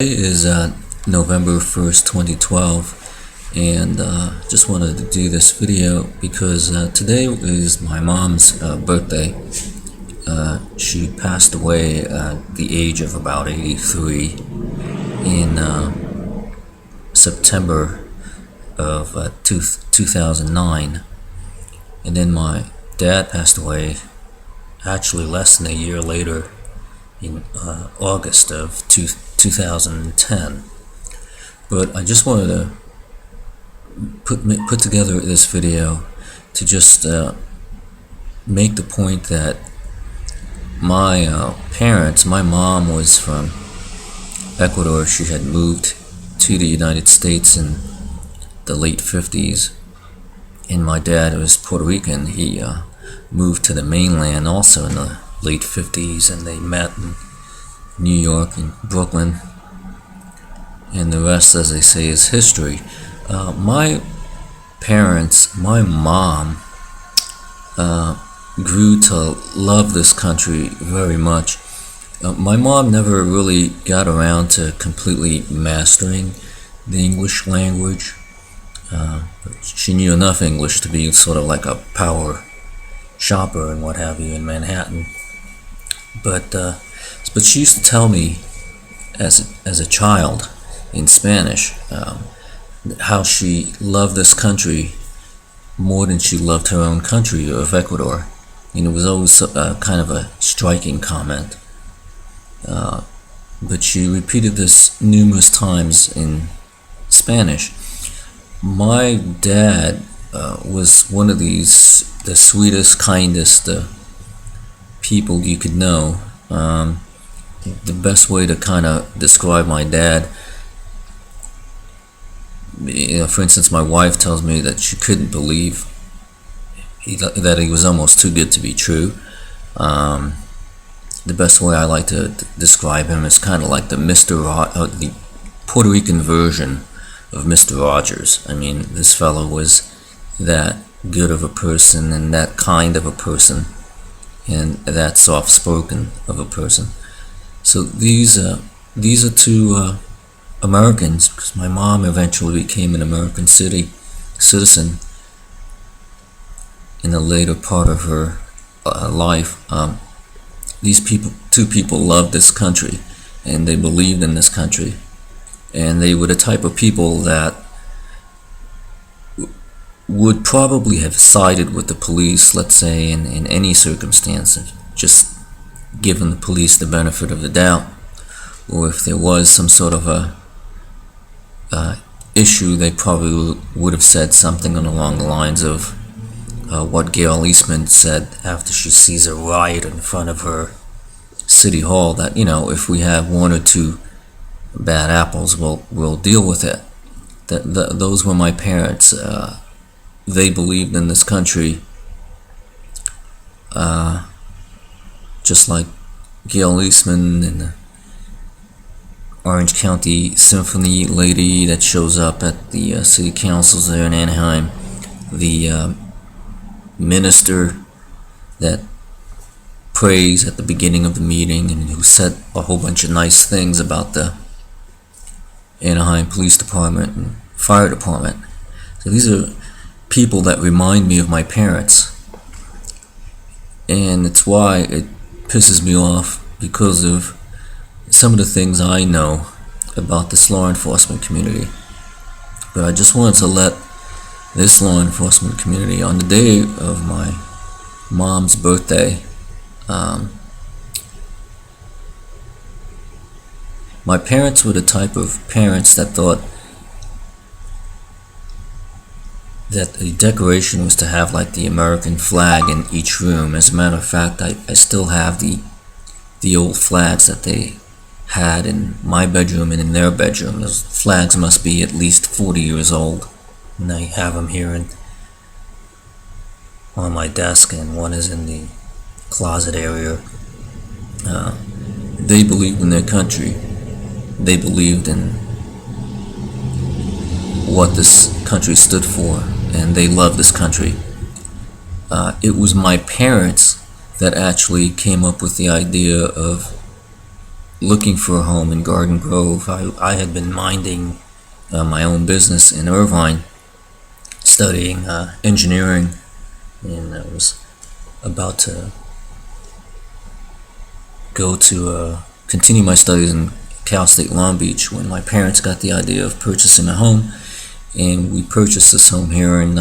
Today is November 1st, 2012, and just wanted to do this video because today is my mom's birthday. She passed away at the age of about 83 in September of 2009, and then my dad passed away actually less than a year later in August of 2010. But I just wanted to put together this video to just make the point that my parents, my mom was from Ecuador. She had moved to the United States in the late 50s, and my dad was Puerto Rican. He moved to the mainland also in the late 50s, and they met in New York and Brooklyn, and the rest, as they say, is history. My parents, my mom, grew to love this country very much. My mom never really got around to completely mastering the English language. She knew enough English to be sort of like a power shopper and what have you in Manhattan. But she used to tell me as a child in Spanish how she loved this country more than she loved her own country of Ecuador. And it was always kind of a striking comment. But she repeated this numerous times in Spanish. My dad was one of the sweetest, kindest people you could know. The best way to kind of describe my dad, for instance, my wife tells me that she couldn't believe that he was almost too good to be true. The best way I like to describe him is kind of like the the Puerto Rican version of Mr. Rogers. I mean, this fellow was that good of a person and that kind of a person and that soft-spoken of a person. So these are two Americans, because my mom eventually became an American citizen in the later part of her life. These two people loved this country, and they believed in this country, and they were the type of people that would probably have sided with the police, let's say, in any circumstance, just given the police the benefit of the doubt, or if there was some sort of a issue, they probably would have said something along the lines of what Gail Eastman said after she sees a riot in front of her city hall, that, if we have one or two bad apples, we'll deal with it. Those were my parents. They believed in this country, just like Gail Eastman and the Orange County Symphony lady that shows up at the city councils there in Anaheim, the minister that prays at the beginning of the meeting and who said a whole bunch of nice things about the Anaheim Police Department and Fire Department. So these are people that remind me of my parents, and it's why it pisses me off, because of some of the things I know about this law enforcement community. But I just wanted to let this law enforcement community, on the day of my mom's birthday, my parents were the type of parents that thought that the decoration was to have like the American flag in each room. As a matter of fact, I still have the old flags that they had in my bedroom and in their bedroom. Those flags must be at least 40 years old, and I have them here on my desk, and one is in the closet area. They believed in their country. They believed in what this country stood for, and they loved this country. It was my parents that actually came up with the idea of looking for a home in Garden Grove. I had been minding my own business in Irvine, studying engineering, and I was about to go to continue my studies in Cal State Long Beach when my parents got the idea of purchasing a home, and we purchased this home here in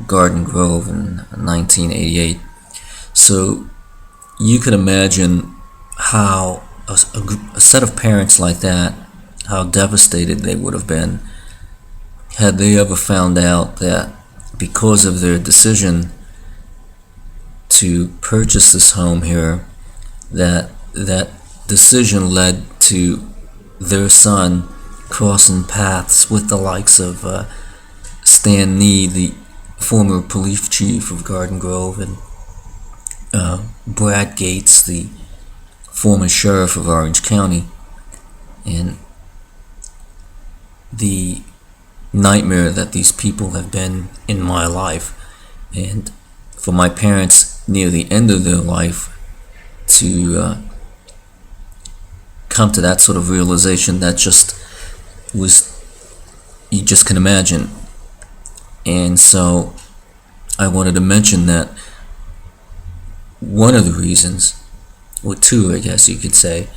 Garden Grove in 1988. So you could imagine how a set of parents like that, how devastated they would have been had they ever found out that because of their decision to purchase this home here, that decision led to their son crossing paths with the likes of Stan Nee, the former police chief of Garden Grove, and Brad Gates, the former sheriff of Orange County, and the nightmare that these people have been in my life. And for my parents near the end of their life to come to that sort of realization, that just was, you just can imagine. And so I wanted to mention that one of the reasons, or two I guess you could say,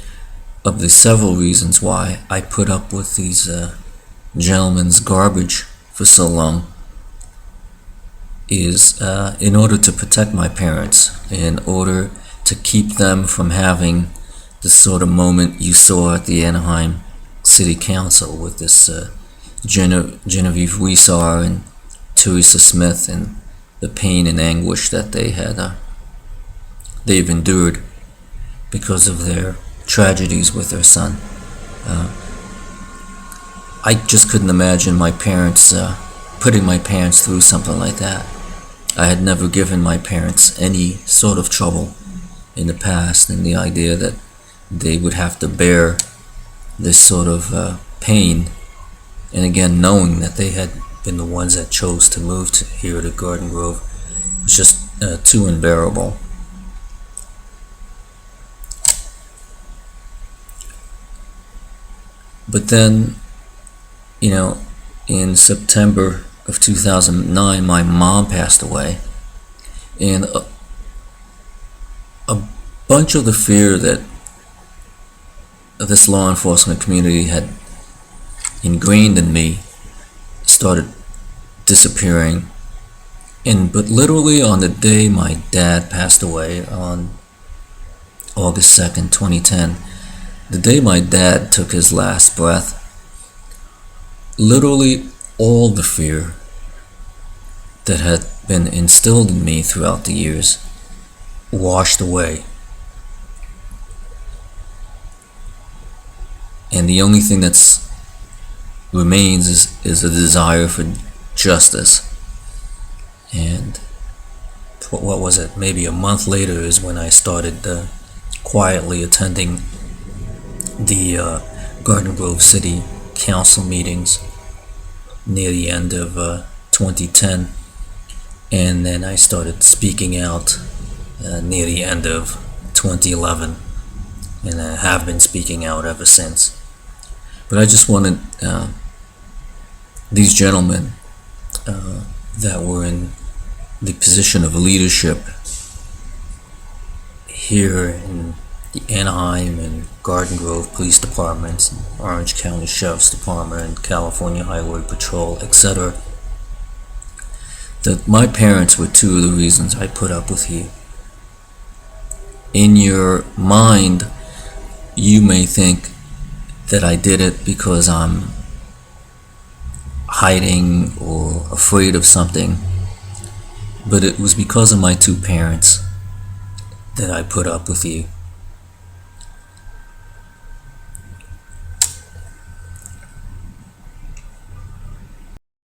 of the several reasons why I put up with these gentlemen's garbage for so long is in order to protect my parents, in order to keep them from having the sort of moment you saw at the Anaheim City Council with this Genevieve Weisar and Teresa Smith, and the pain and anguish that they've endured because of their tragedies with their son. I just couldn't imagine my parents putting my parents through something like that. I had never given my parents any sort of trouble in the past, and the idea that they would have to bear this sort of pain, and again knowing that they had been the ones that chose to move here to Garden Grove, was just too unbearable. But then, in September of 2009, my mom passed away, and a bunch of the fear that this law enforcement community had ingrained in me started disappearing. But literally on the day my dad passed away, on August 2nd, 2010, the day my dad took his last breath, literally all the fear that had been instilled in me throughout the years washed away. And the only thing that's remains is a desire for justice. And what was it? Maybe a month later is when I started quietly attending the Garden Grove City Council meetings near the end of 2010, and then I started speaking out near the end of 2011, and I have been speaking out ever since. But I just wanted these gentlemen that were in the position of leadership here in the Anaheim and Garden Grove Police Departments, and Orange County Sheriff's Department, and California Highway Patrol, etc., that my parents were two of the reasons I put up with you. In your mind, you may think that I did it because I'm hiding or afraid of something, but it was because of my two parents that I put up with you.